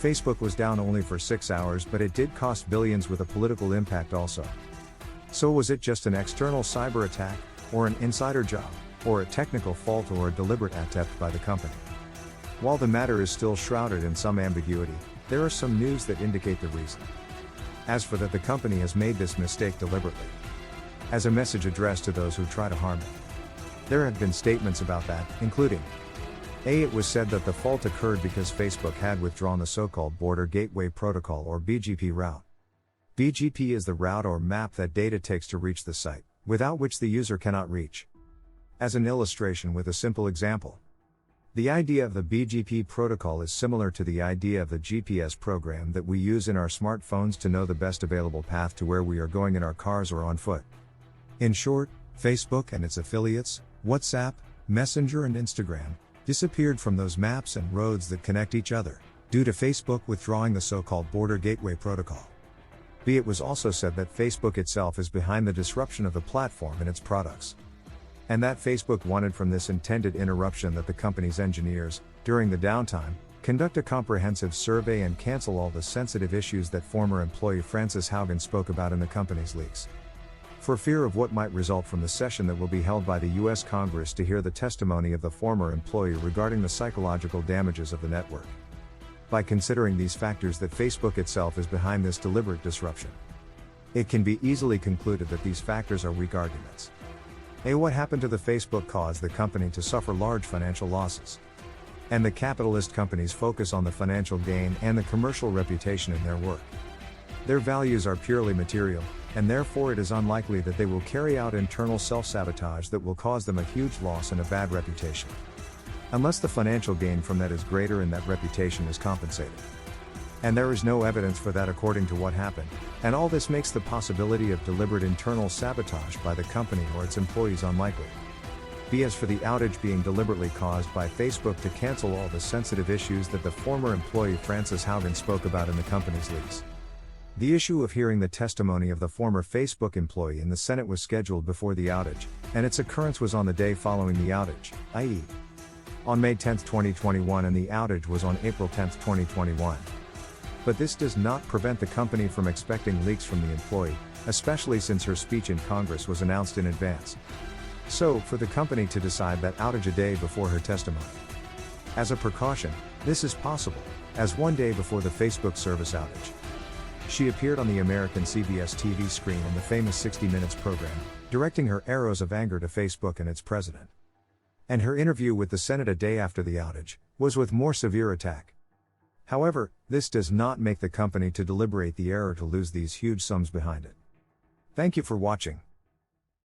Facebook was down only for 6 hours, but it did cost billions with a political impact also. So was it just an external cyber attack, or an insider job, or a technical fault, or a deliberate attempt by the company? While the matter is still shrouded in some ambiguity, there are some news that indicate the reason. As for that, the company has made this mistake deliberately, as a message addressed to those who try to harm it. There have been statements about that, including it was said that the fault occurred because Facebook had withdrawn the so-called Border Gateway Protocol, or BGP route. BGP is the route or map that data takes to reach the site, without which the user cannot reach. As an illustration with a simple example, the idea of the BGP protocol is similar to the idea of the GPS program that we use in our smartphones to know the best available path to where we are going in our cars or on foot. In short, Facebook and its affiliates, WhatsApp, Messenger and Instagram, disappeared from those maps and roads that connect each other, due to Facebook withdrawing the so-called Border Gateway Protocol. It was also said that Facebook itself is behind the disruption of the platform and its products. And that Facebook wanted from this intended interruption that the company's engineers, during the downtime, conduct a comprehensive survey and cancel all the sensitive issues that former employee Frances Haugen spoke about in the company's leaks. For fear of what might result from the session that will be held by the US Congress to hear the testimony of the former employee regarding the psychological damages of the network. By considering these factors that Facebook itself is behind this deliberate disruption, it can be easily concluded that these factors are weak arguments. What happened to the Facebook caused the company to suffer large financial losses. And the capitalist companies focus on the financial gain and the commercial reputation in their work. Their values are purely material, and therefore it is unlikely that they will carry out internal self-sabotage that will cause them a huge loss and a bad reputation, unless the financial gain from that is greater and that reputation is compensated. And there is no evidence for that according to what happened, and all this makes the possibility of deliberate internal sabotage by the company or its employees unlikely. As for the outage being deliberately caused by Facebook to cancel all the sensitive issues that the former employee Frances Haugen spoke about in the company's leaks. The issue of hearing the testimony of the former Facebook employee in the Senate was scheduled before the outage, and its occurrence was on the day following the outage, i.e. on May 10, 2021, and the outage was on April 10, 2021. But this does not prevent the company from expecting leaks from the employee, especially since her speech in Congress was announced in advance. So, for the company to decide that outage a day before her testimony. As a precaution, this is possible, as one day before the Facebook service outage, she appeared on the American CBS TV screen in the famous 60 Minutes program, directing her arrows of anger to Facebook and its president. And her interview with the Senate a day after the outage was with more severe attack. However, this does not make the company to deliberate the error to lose these huge sums behind it. Thank you for watching.